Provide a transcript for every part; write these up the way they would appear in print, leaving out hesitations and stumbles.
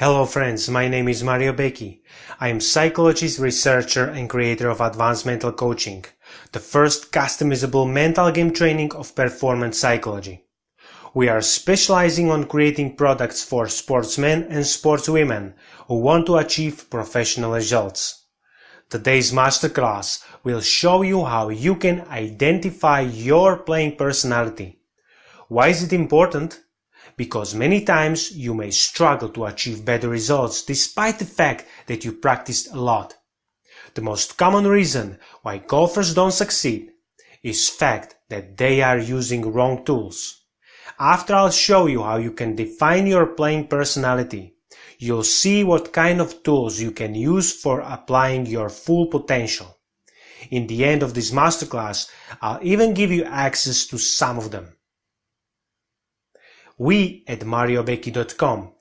Hello friends, my name is Mario Becchi. I am psychologist, researcher and creator of Advanced Mental Coaching, the first customizable mental game training of performance psychology. We are specializing on creating products for sportsmen and sportswomen who want to achieve professional results. Today's masterclass will show you how you can identify your playing personality. Why is it important? Because many times you may struggle to achieve better results despite the fact that you practiced a lot. The most common reason why golfers don't succeed is the fact that they are using wrong tools. After I'll show you how you can define your playing personality, you'll see what kind of tools you can use for applying your full potential. In the end of this masterclass, I'll even give you access to some of them. We at mariobecchi.com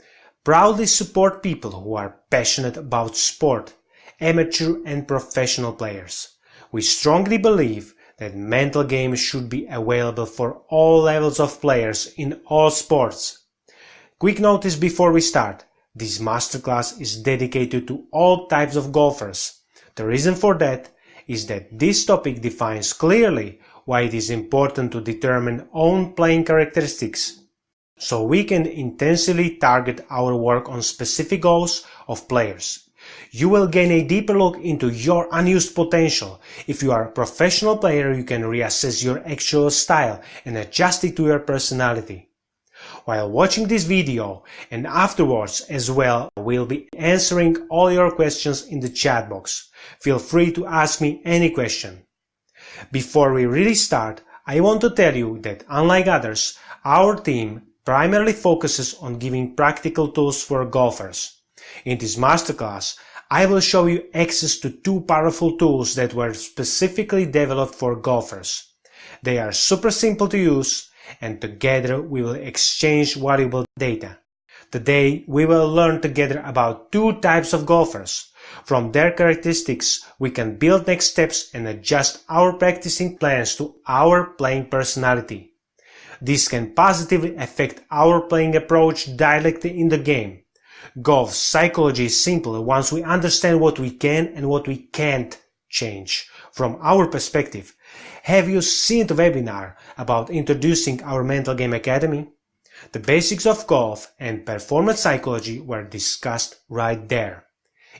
proudly support people who are passionate about sport, amateur and professional players. We strongly believe that mental games should be available for all levels of players in all sports. Quick notice before we start, this masterclass is dedicated to all types of golfers. The reason for that is that this topic defines clearly why it is important to determine own playing characteristics, so we can intensively target our work on specific goals of players. You will gain a deeper look into your unused potential. If you are a professional player, you can reassess your actual style and adjust it to your personality. While watching this video and afterwards as well, we'll be answering all your questions in the chat box. Feel free to ask me any question. Before we really start, I want to tell you that unlike others, our team primarily focuses on giving practical tools for golfers. In this masterclass, I will show you access to two powerful tools that were specifically developed for golfers. They are super simple to use, and together we will exchange valuable data. Today we will learn together about two types of golfers. From their characteristics, we can build next steps and adjust our practicing plans to our playing personality. This can positively affect our playing approach directly in the game. Golf psychology is simple once we understand what we can and what we can't change. From our perspective, have you seen the webinar about introducing our Mental Game Academy? The basics of golf and performance psychology were discussed right there.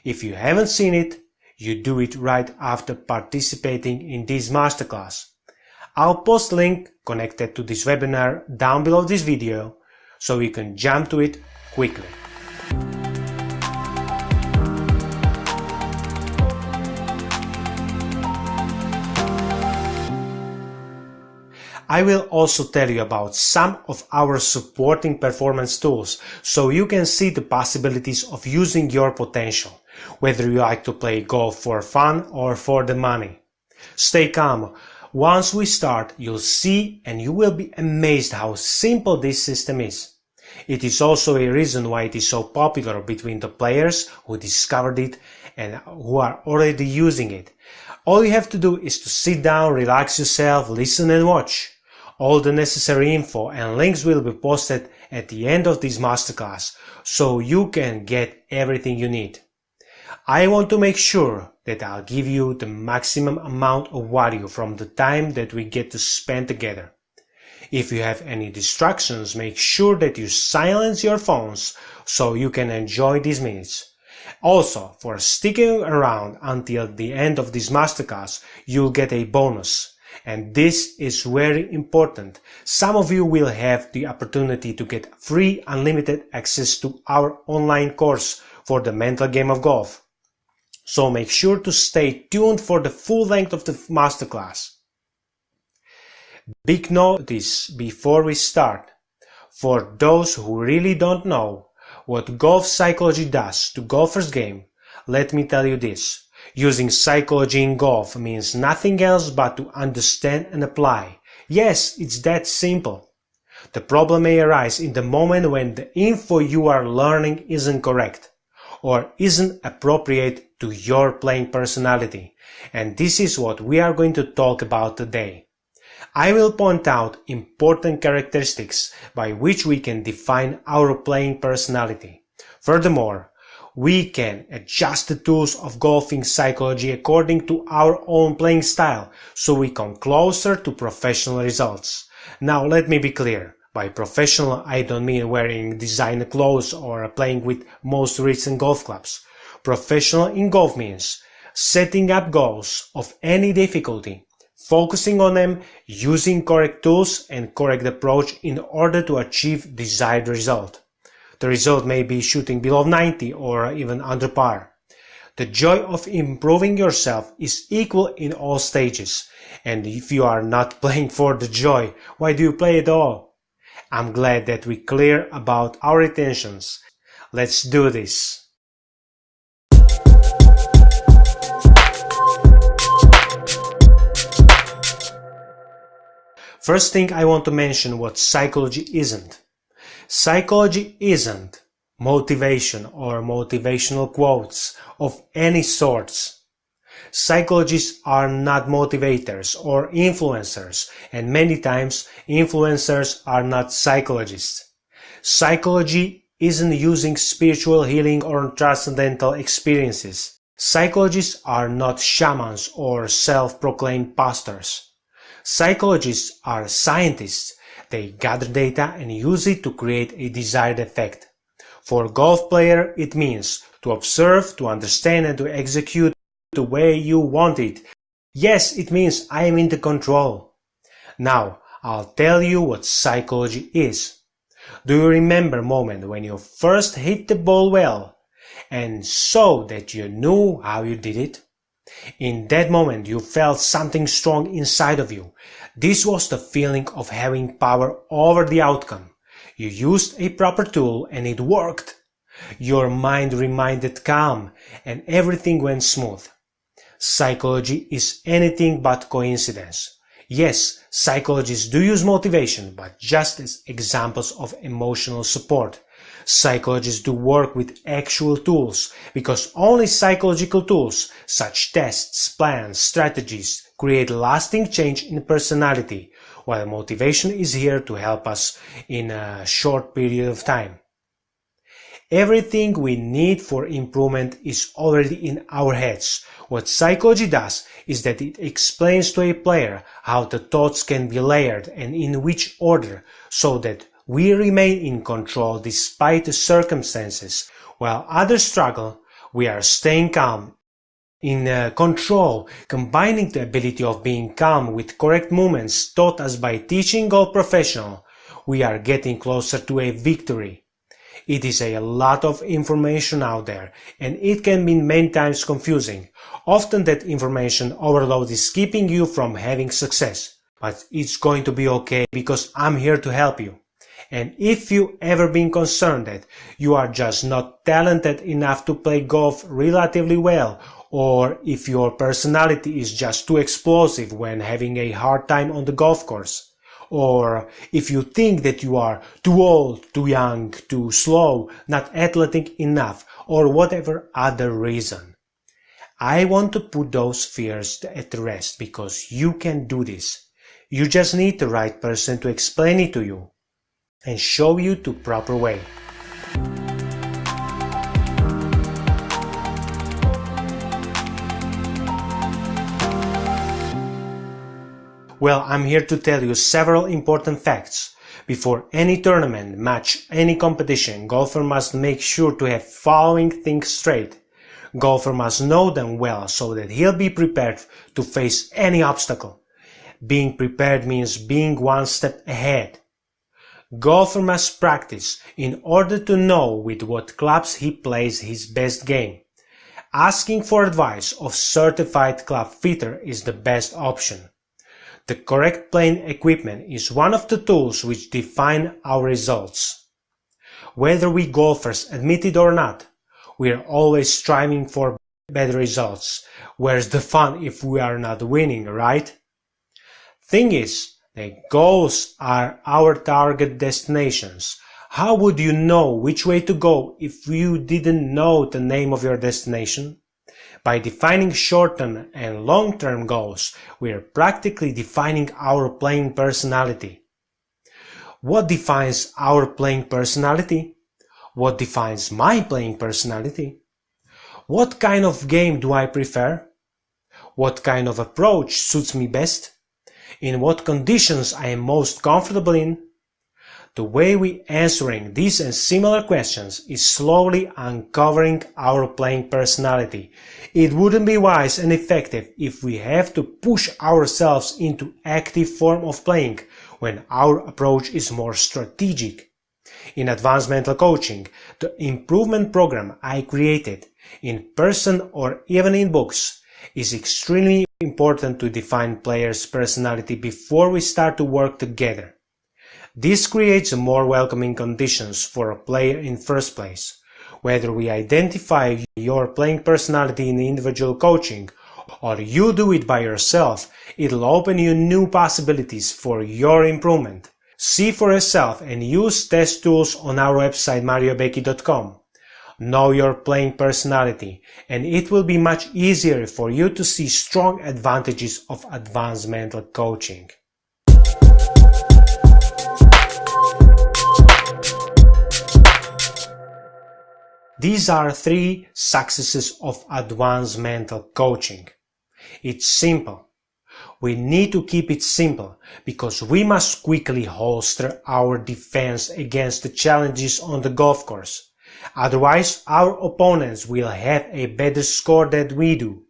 If you haven't seen it, you do it right after participating in this masterclass. I'll post a link connected to this webinar down below this video so you can jump to it quickly. I will also tell you about some of our supporting performance tools so you can see the possibilities of using your potential, whether you like to play golf for fun or for the money. Stay calm. Once we start, you'll see and you will be amazed how simple this system is. It is also a reason why it is so popular between the players who discovered it and who are already using it. All you have to do is to sit down, relax yourself, listen and watch. All the necessary info and links will be posted at the end of this masterclass, so you can get everything you need. I want to make sure that I'll give you the maximum amount of value from the time that we get to spend together. If you have any distractions, make sure that you silence your phones so you can enjoy these minutes. Also, for sticking around until the end of this masterclass, you'll get a bonus. And this is very important. Some of you will have the opportunity to get free unlimited access to our online course for the mental game of golf. So make sure to stay tuned for the full length of the masterclass. Big notice before we start. For those who really don't know what golf psychology does to golfers' game, let me tell you this. Using psychology in golf means nothing else but to understand and apply. Yes, it's that simple. The problem may arise in the moment when the info you are learning isn't correct or isn't appropriate to your playing personality. And this is what we are going to talk about today. I will point out important characteristics by which we can define our playing personality. Furthermore, we can adjust the tools of golfing psychology according to our own playing style, so we come closer to professional results. Now let me be clear. By professional, I don't mean wearing designer clothes or playing with most recent golf clubs. Professional in golf means setting up goals of any difficulty, focusing on them, using correct tools and correct approach in order to achieve desired result. The result may be shooting below 90 or even under par. The joy of improving yourself is equal in all stages, and if you are not playing for the joy, why do you play at all? I'm glad that we're clear about our intentions. Let's do this. First thing I want to mention what psychology isn't. Psychology isn't motivation or motivational quotes of any sorts. Psychologists are not motivators or influencers, and many times influencers are not psychologists. Psychology isn't using spiritual healing or transcendental experiences. Psychologists are not shamans or self-proclaimed pastors. Psychologists are scientists. They gather data and use it to create a desired effect. For a golf player, it means to observe, to understand and to execute the way you want it. Yes, it means I am in the control. Now, I'll tell you what psychology is. Do you remember a moment when you first hit the ball well and so that you knew how you did it? In that moment you felt something strong inside of you. This was the feeling of having power over the outcome. You used a proper tool and it worked. Your mind remained calm and everything went smooth. Psychology is anything but coincidence. Yes, psychologists do use motivation, but just as examples of emotional support. Psychologists do work with actual tools, because only psychological tools, such tests, plans, strategies, create lasting change in personality, while motivation is here to help us in a short period of time. Everything we need for improvement is already in our heads. What psychology does is that it explains to a player how the thoughts can be layered and in which order, so that we remain in control despite the circumstances. While others struggle, we are staying calm, in control. Combining the ability of being calm with correct movements taught us by teaching golf professional, we are getting closer to a victory. It is a lot of information out there, and it can be many times confusing. Often that information overload is keeping you from having success. But it's going to be okay, because I'm here to help you. And if you ever been concerned that you are just not talented enough to play golf relatively well, or if your personality is just too explosive when having a hard time on the golf course, or if you think that you are too old, too young, too slow, not athletic enough, or whatever other reason, I want to put those fears at rest, because you can do this. You just need the right person to explain it to you and show you the proper way. Well, I'm here to tell you several important facts. Before any tournament, match, any competition, golfer must make sure to have following things straight. Golfer must know them well so that he'll be prepared to face any obstacle. Being prepared means being one step ahead. Golfer must practice in order to know with what clubs he plays his best game. Asking for advice of certified club fitter is the best option. The correct playing equipment is one of the tools which define our results. Whether we golfers admit it or not, we are always striving for better results. Where's the fun if we are not winning, right? Thing is, the goals are our target destinations. How would you know which way to go if you didn't know the name of your destination? By defining short-term and long-term goals, we are practically defining our playing personality. What defines our playing personality? What defines my playing personality? What kind of game do I prefer? What kind of approach suits me best? In what conditions I am most comfortable in? The way we answering these and similar questions is slowly uncovering our playing personality. It wouldn't be wise and effective if we have to push ourselves into active form of playing when our approach is more strategic. In Advanced Mental Coaching, the improvement program I created, in person or even in books, is extremely important to define players' personality before we start to work together. This creates more welcoming conditions for a player in first place. Whether we identify your playing personality in individual coaching or you do it by yourself, it'll open you new possibilities for your improvement. See for yourself and use test tools on our website mariobecchi.com. Know your playing personality, and it will be much easier for you to see strong advantages of advanced mental coaching. These are 3 successes of advanced mental coaching. It's simple. We need to keep it simple because we must quickly holster our defense against the challenges on the golf course. Otherwise, our opponents will have a better score than we do.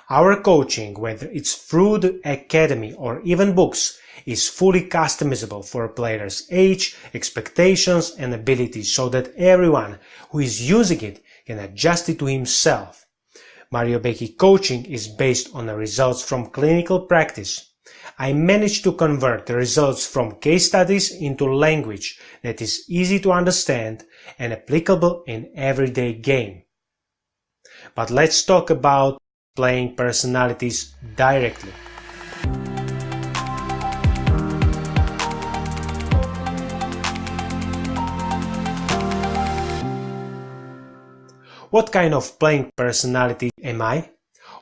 Our coaching, whether it's through the academy or even books, is fully customizable for a player's age, expectations and abilities so that everyone who is using it can adjust it to himself. Mario Becchi coaching is based on the results from clinical practice. I managed to convert the results from case studies into language that is easy to understand and applicable in everyday game. But let's talk about playing personalities directly. What kind of playing personality am I?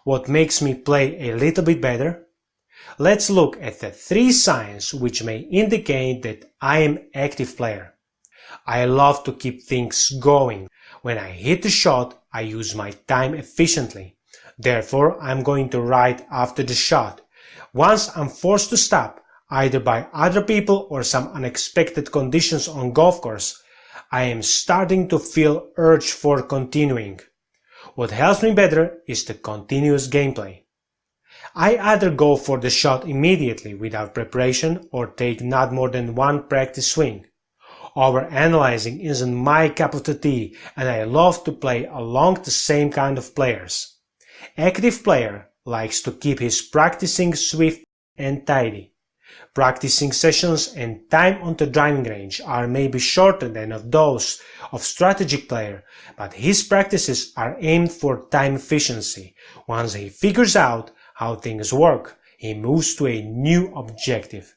What makes me play a little bit better? Let's look at the 3 signs which may indicate that I am an active player. I love to keep things going. When I hit the shot, I use my time efficiently. Therefore, I'm going to write after the shot. Once I'm forced to stop, either by other people or some unexpected conditions on golf course, I am starting to feel urge for continuing. What helps me better is the continuous gameplay. I either go for the shot immediately without preparation or take not more than 1 practice swing. Overanalyzing isn't my cup of tea and I love to play along the same kind of players. Active player likes to keep his practicing swift and tidy. Practicing sessions and time on the driving range are maybe shorter than of those of strategic player, but his practices are aimed for time efficiency. Once he figures out how things work, he moves to a new objective.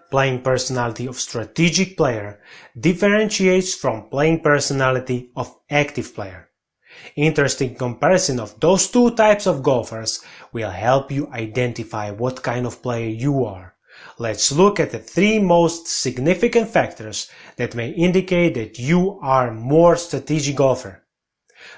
Playing personality of strategic player differentiates from playing personality of active player. Interesting comparison of those 2 types of golfers will help you identify what kind of player you are. Let's look at the 3 most significant factors that may indicate that you are more strategic golfer.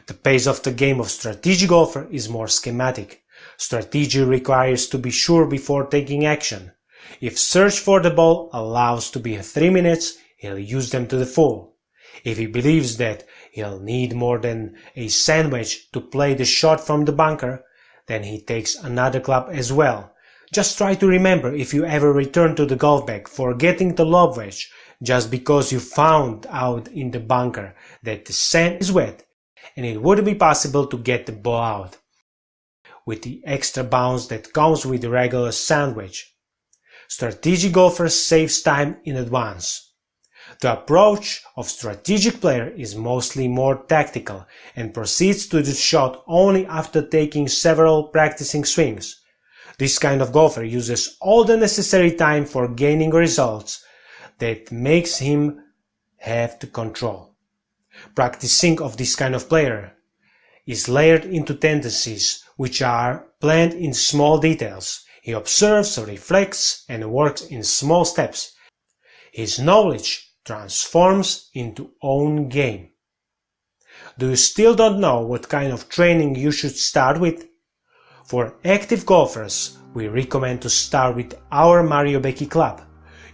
The pace of the game of strategic golfer is more schematic. Strategy requires to be sure before taking action. If search for the ball allows to be 3 minutes, he'll use them to the full. If he believes that he'll need more than a sandwich to play the shot from the bunker, then he takes another club as well. Just try to remember if you ever return to the golf bag forgetting the lob wedge just because you found out in the bunker that the sand is wet and it wouldn't be possible to get the ball out with the extra bounce that comes with the regular sandwich. Strategic golfer saves time in advance. The approach of strategic player is mostly more tactical and proceeds to the shot only after taking several practicing swings. This kind of golfer uses all the necessary time for gaining results that makes him have the control. Practicing of this kind of player is layered into tendencies which are planned in small details. He observes, reflects, and works in small steps. His knowledge transforms into own game. Do you still don't know what kind of training you should start with? For active golfers, we recommend to start with our Mario Becky Club.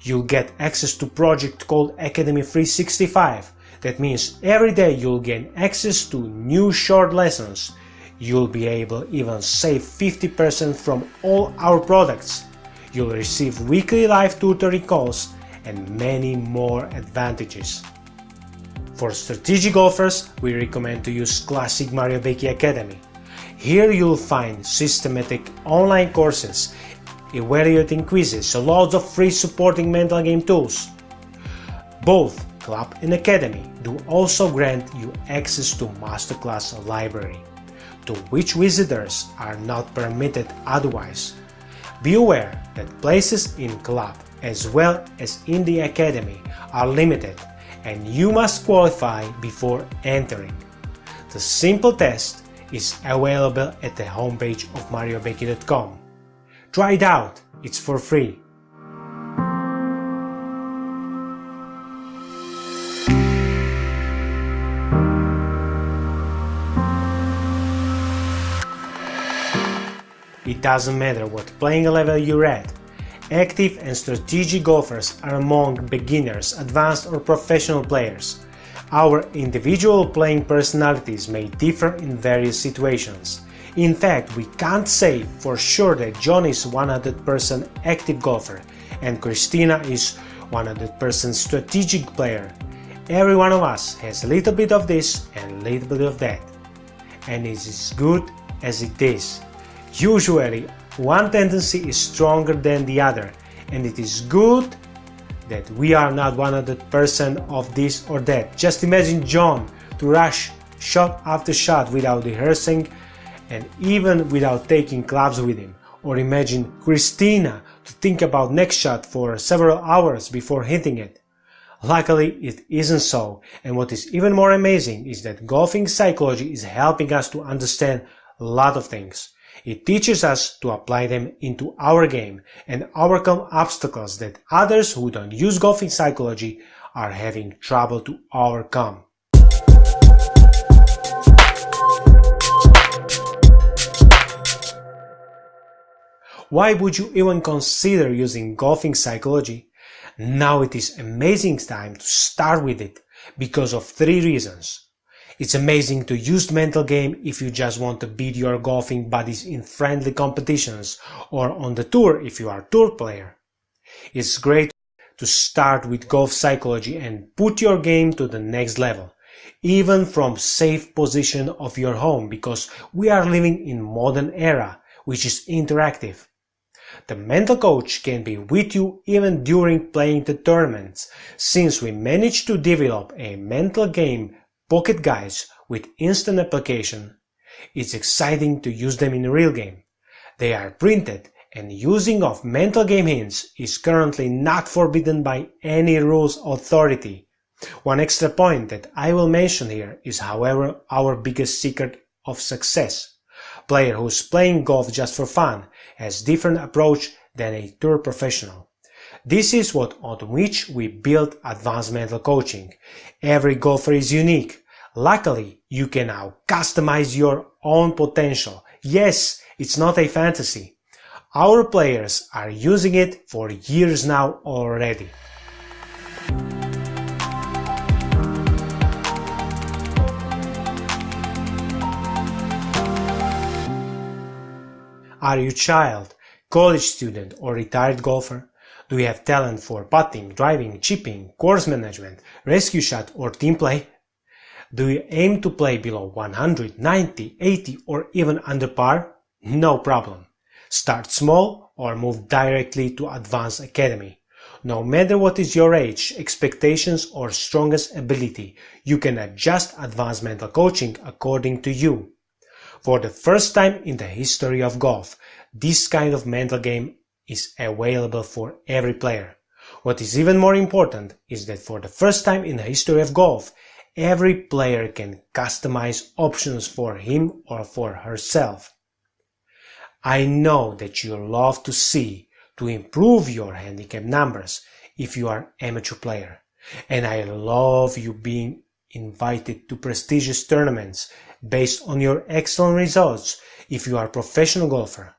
You'll get access to a project called Academy 365. That means every day you'll gain access to new short lessons. You'll be able even save 50% from all our products. You'll receive weekly live tutoring calls and many more advantages. For strategic golfers, we recommend to use Classic Mario Becky Academy. Here you'll find systematic online courses, evaluating quizzes, loads of free supporting mental game tools. Both Club and Academy do also grant you access to Masterclass library, to which visitors are not permitted otherwise. Be aware that places in Club as well as in the Academy are limited and you must qualify before entering. The simple test is available at the homepage of MarioBecky.com. Try it out, it's for free. It doesn't matter what playing level you're at. Active and strategic golfers are among beginners, advanced or professional players. Our individual playing personalities may differ in various situations. In fact, we can't say for sure that John is 100% active golfer and Christina is 100% strategic player. Every one of us has a little bit of this and a little bit of that. And it is good as it is. Usually, one tendency is stronger than the other, and it is good that we are not 100% of this or that. Just imagine John to rush shot after shot without rehearsing and even without taking clubs with him. Or imagine Christina to think about next shot for several hours before hitting it. Luckily, it isn't so, and what is even more amazing is that golfing psychology is helping us to understand a lot of things. It teaches us to apply them into our game and overcome obstacles that others who don't use golfing psychology are having trouble to overcome. Why would you even consider using golfing psychology? Now it is amazing time to start with it because of 3 reasons. It's amazing to use mental game if you just want to beat your golfing buddies in friendly competitions or on the tour if you are a tour player. It's great to start with golf psychology and put your game to the next level, even from safe position of your home, because we are living in modern era which is interactive. The mental coach can be with you even during playing the tournaments, since we managed to develop a mental game pocket guides with instant application. It's exciting to use them in a real game. They are printed and using of mental game hints is currently not forbidden by any rules authority. One extra point that I will mention here is, however, our biggest secret of success. Player who's playing golf just for fun has different approach than a tour professional. This is on which we build advanced mental coaching. Every golfer is unique. Luckily, you can now customize your own potential. Yes, it's not a fantasy. Our players are using it for years now already. Are you a child, college student or retired golfer? Do you have talent for putting, driving, chipping, course management, rescue shot or team play? Do you aim to play below 100, 90, 80 or even under par? No problem. Start small or move directly to Advanced Academy. No matter what is your age, expectations or strongest ability, you can adjust advanced mental coaching according to you. For the first time in the history of golf, this kind of mental game is available for every player. What is even more important is that for the first time in the history of golf, every player can customize options for him or for herself. I know that you love to improve your handicap numbers if you are amateur player, and I love you being invited to prestigious tournaments based on your excellent results if you are a professional golfer.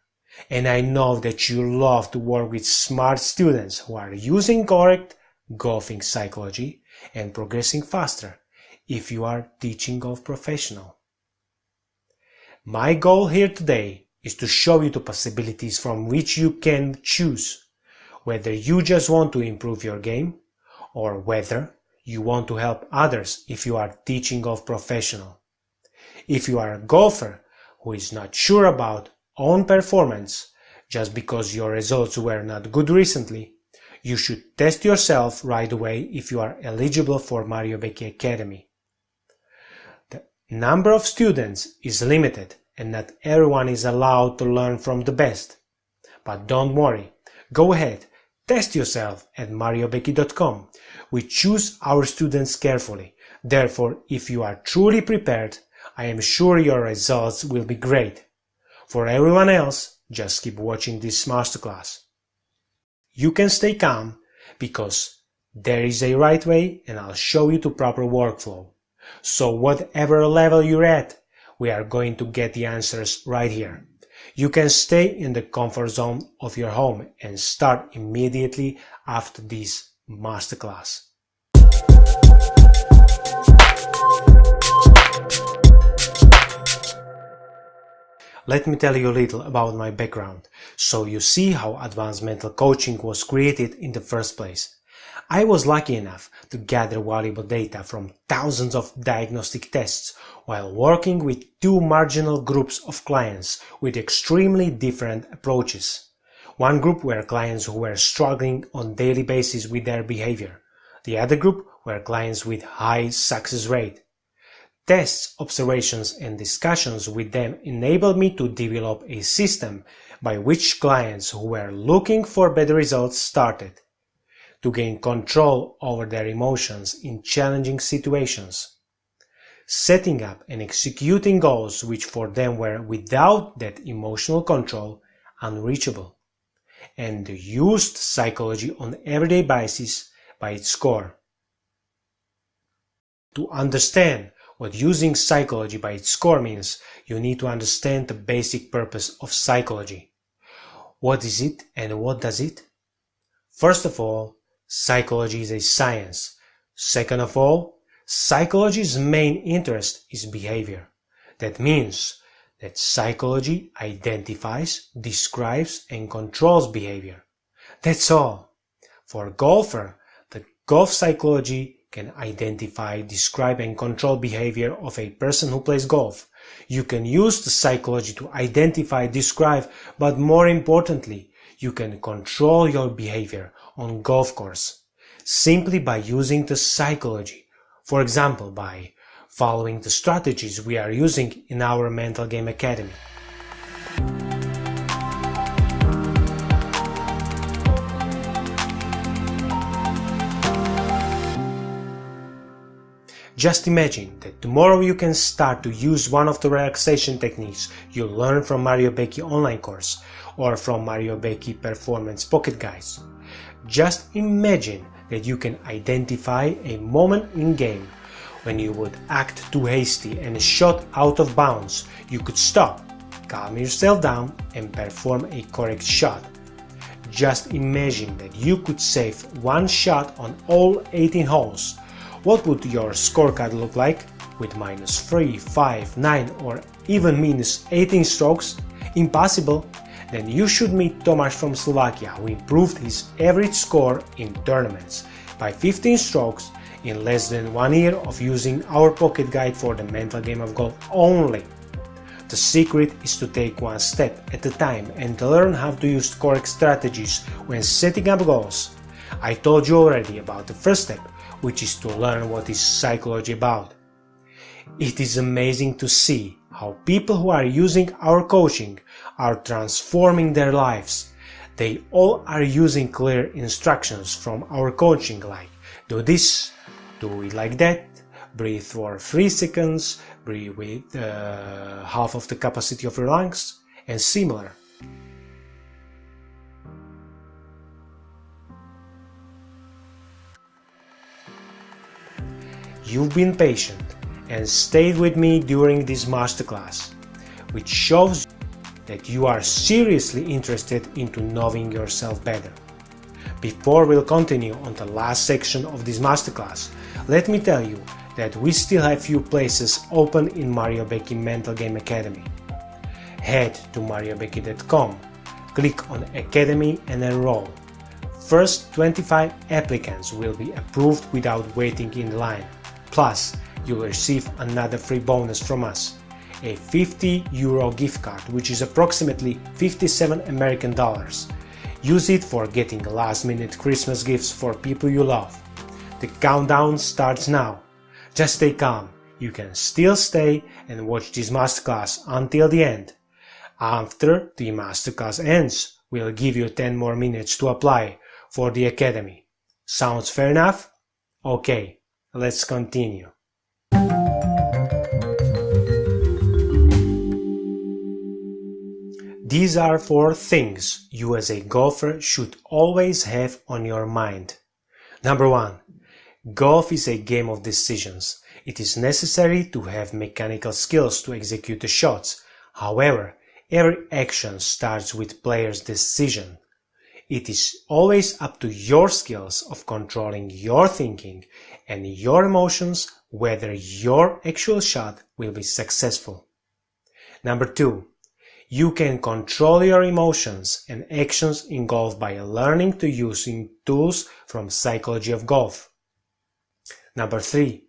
And I know that you love to work with smart students who are using correct golfing psychology and progressing faster if you are teaching golf professional. My goal here today is to show you the possibilities from which you can choose, whether you just want to improve your game or whether you want to help others if you are teaching golf professional. If you are a golfer who is not sure about own performance just because your results were not good recently, you should test yourself right away if you are eligible for Mario Becchi Academy. The number of students is limited and not everyone is allowed to learn from the best. But don't worry, go ahead, test yourself at mariobecchi.com. We choose our students carefully. Therefore, if you are truly prepared, I am sure your results will be great. For everyone else, just keep watching this masterclass. You can stay calm because there is a right way and I'll show you the proper workflow. So whatever level you're at, we are going to get the answers right here. You can stay in the comfort zone of your home and start immediately after this masterclass. Let me tell you a little about my background, so you see how advanced mental coaching was created in the first place. I was lucky enough to gather valuable data from thousands of diagnostic tests while working with two marginal groups of clients with extremely different approaches. One group were clients who were struggling on a daily basis with their behavior. The other group were clients with high success rate. Tests, observations, and discussions with them enabled me to develop a system by which clients who were looking for better results started to gain control over their emotions in challenging situations, setting up and executing goals which for them were without that emotional control unreachable, and used psychology on an everyday basis by its core. To understand what using psychology by its core means, you need to understand the basic purpose of psychology. What is it and what does it? First of all, psychology is a science. Second of all, psychology's main interest is behavior. That means that psychology identifies, describes, and controls behavior. That's all. For a golfer, the golf psychology can identify, describe, and control behavior of a person who plays golf. You can use the psychology to identify, describe, but more importantly, you can control your behavior on golf course simply by using the psychology. For example, by following the strategies we are using in our Mental Game Academy. Just imagine that tomorrow you can start to use one of the relaxation techniques you learned from Mario Becchi online course or from Mario Becchi Performance Pocket Guides. Just imagine that you can identify a moment in game when you would act too hasty and a shot out of bounds. You could stop, calm yourself down and perform a correct shot. Just imagine that you could save one shot on all 18 holes. What would your scorecard look like with -3, 5, 9 or even -18 strokes? Impossible. Then you should meet Tomáš from Slovakia, who improved his average score in tournaments by 15 strokes in less than 1 year of using our pocket guide for the mental game of golf only. The secret is to take one step at a time and to learn how to use correct strategies when setting up goals. I told you already about the first step, which is to learn what is psychology about. It is amazing to see how people who are using our coaching are transforming their lives. They all are using clear instructions from our coaching like do this, do it like that, breathe for 3 seconds, breathe with half of the capacity of your lungs, and similar. you've been patient and stayed with me during this masterclass, which shows that you are seriously interested into knowing yourself better. Before we'll continue on the last section of this masterclass, let me tell you that we still have few places open in Mario Becky Mental Game Academy. Head to mariobecki.com, click on Academy and enroll. First 25 applicants will be approved without waiting in line. Plus, you'll receive another free bonus from us, a €50 gift card, which is approximately 57 American dollars. Use it for getting last-minute Christmas gifts for people you love. The countdown starts now. Just stay calm. You can still stay and watch this masterclass until the end. After the masterclass ends, we'll give you 10 more minutes to apply for the Academy. Sounds fair enough? Okay, let's continue. These are 4 things you as a golfer should always have on your mind. Number 1. Golf is a game of decisions. It is necessary to have mechanical skills to execute the shots. However, every action starts with player's decision. It is always up to your skills of controlling your thinking and your emotions whether your actual shot will be successful. Number 2. You can control your emotions and actions in golf by learning to using tools from psychology of golf. Number 3.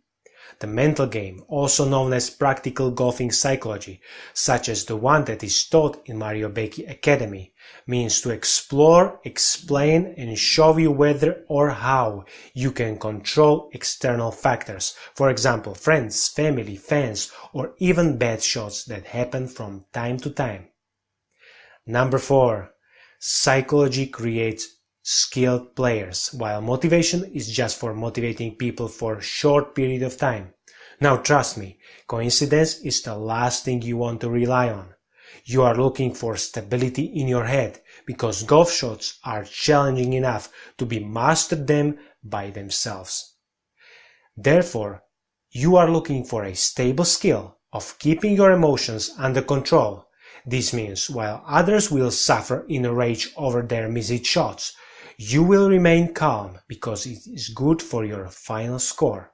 The mental game, also known as practical golfing psychology, such as the one that is taught in Mario Becky Academy, means to explore, explain and show you whether or how you can control external factors, for example friends, family, fans or even bad shots that happen from time to time. Number 4. Psychology creates skilled players, while motivation is just for motivating people for a short period of time. Now trust me, coincidence is the last thing you want to rely on. You are looking for stability in your head because golf shots are challenging enough to be mastered them by themselves. Therefore, you are looking for a stable skill of keeping your emotions under control. This means while others will suffer in a rage over their missed shots, you will remain calm because it is good for your final score.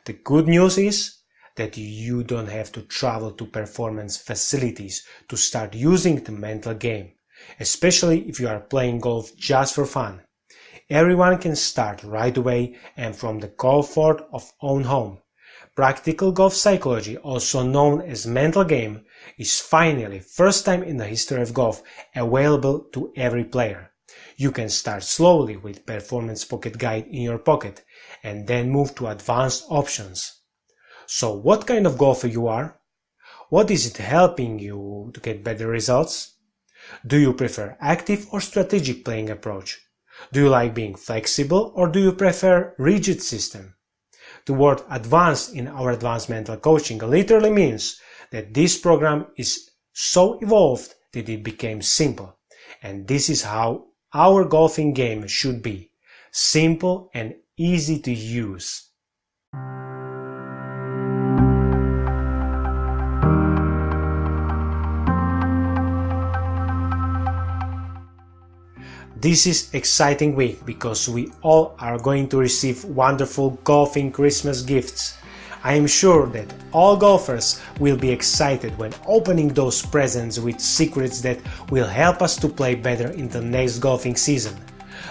The good news is that you don't have to travel to performance facilities to start using the mental game, especially if you are playing golf just for fun. Everyone can start right away and from the comfort of own home. Practical golf psychology, also known as mental game, is finally, first time in the history of golf, available to every player. You can start slowly with Performance Pocket Guide in your pocket and then move to advanced options. So what kind of golfer you are? What is it helping you to get better results? Do you prefer active or strategic playing approach? Do you like being flexible or do you prefer rigid system? The word advanced in our advanced mental coaching literally means that this program is so evolved that it became simple. And this is how our golfing game should be. Simple and easy to use. This is exciting week because we all are going to receive wonderful golfing Christmas gifts. I am sure that all golfers will be excited when opening those presents with secrets that will help us to play better in the next golfing season.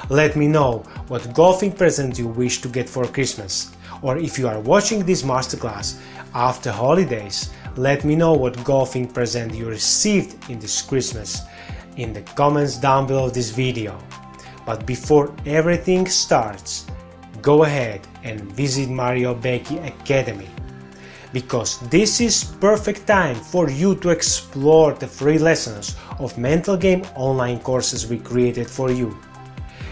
Let me know what golfing present you wish to get for Christmas. Or if you are watching this masterclass after holidays, let me know what golfing present you received in this Christmas in the comments down below this video. But before everything starts, go ahead and visit Mario Becky Academy, because this is perfect time for you to explore the free lessons of mental game online courses we created for you.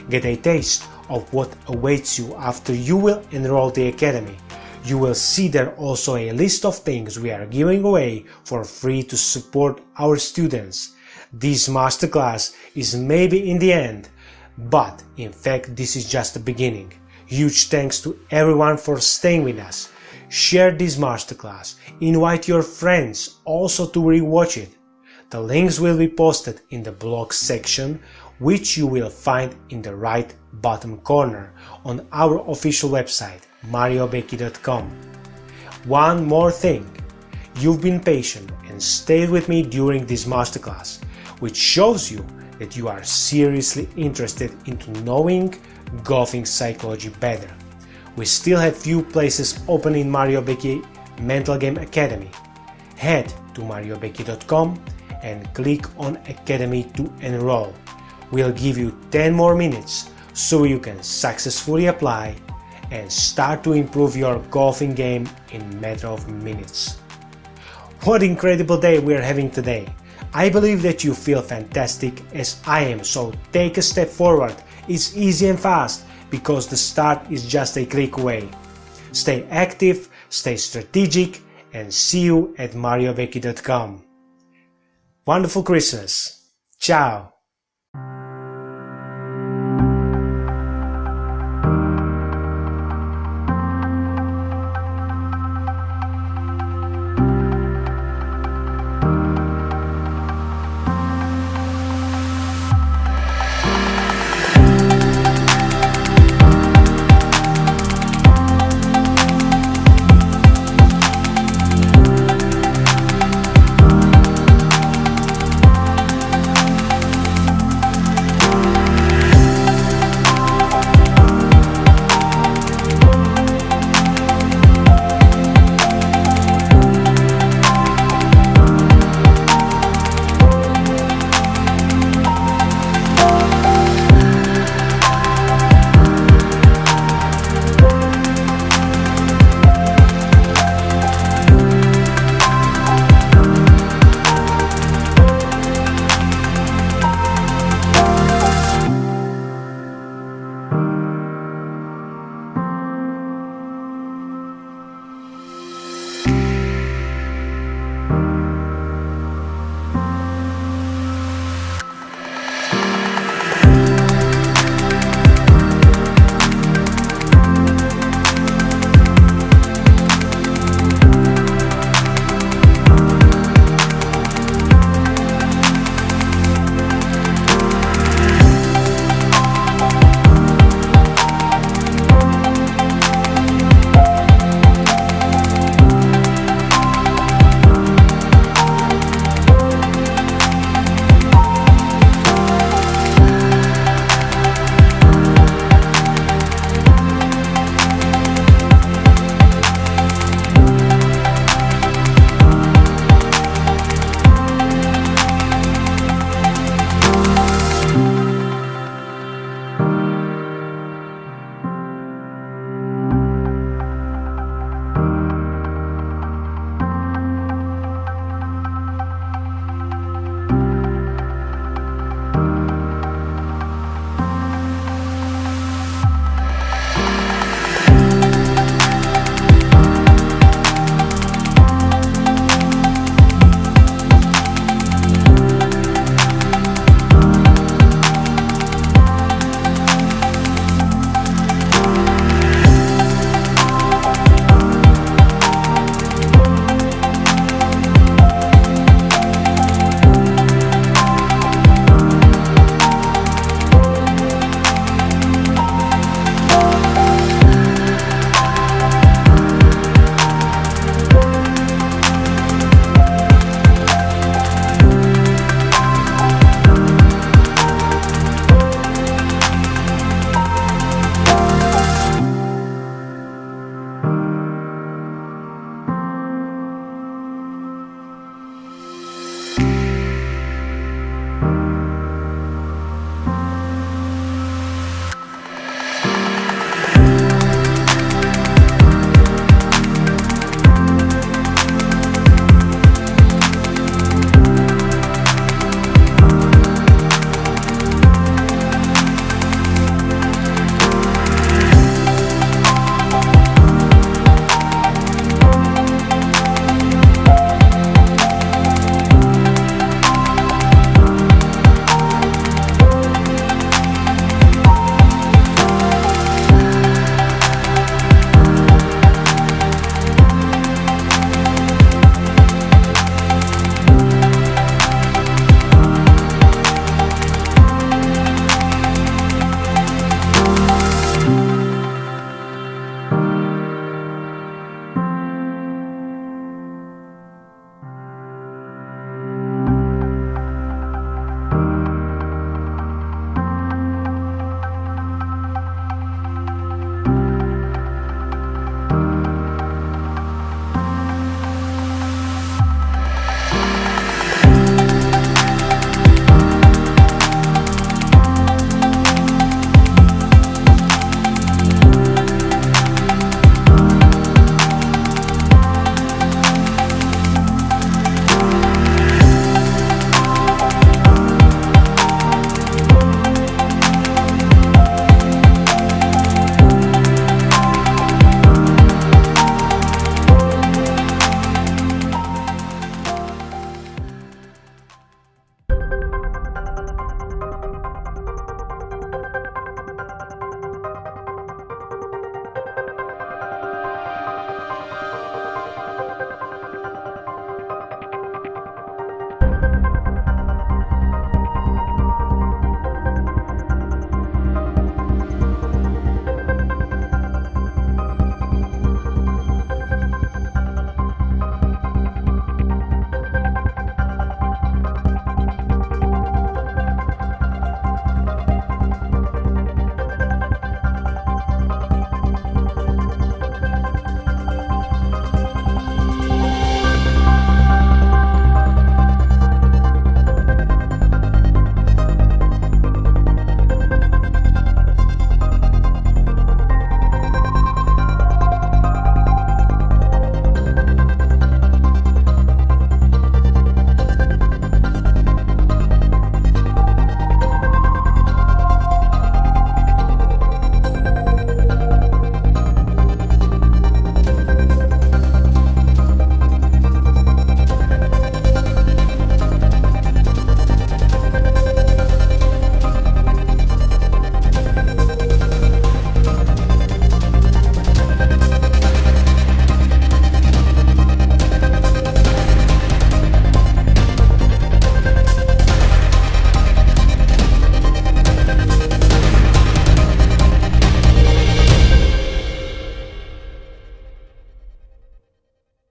Get a taste of what awaits you after you will enroll the Academy. You will see there also a list of things we are giving away for free to support our students. This masterclass is maybe in the end, but in fact this is just the beginning. Huge thanks to everyone for staying with us. Share this masterclass, invite your friends also to rewatch it. The links will be posted in the blog section, which you will find in the right bottom corner on our official website, mariobecchi.com. One more thing, you've been patient and stayed with me during this masterclass, which shows you that you are seriously interested into knowing golfing psychology better. We still have few places open in Mario Becchi Mental Game Academy. Head to mariobecchi.com and click on Academy to enroll. We'll give you 10 more minutes so you can successfully apply and start to improve your golfing game in a matter of minutes. What an incredible day we're having today. I believe that you feel fantastic as I am, so take a step forward. It's easy and fast because the start is just a click away. Stay active, stay strategic, and see you at mariobecchi.com. Wonderful Christmas. Ciao.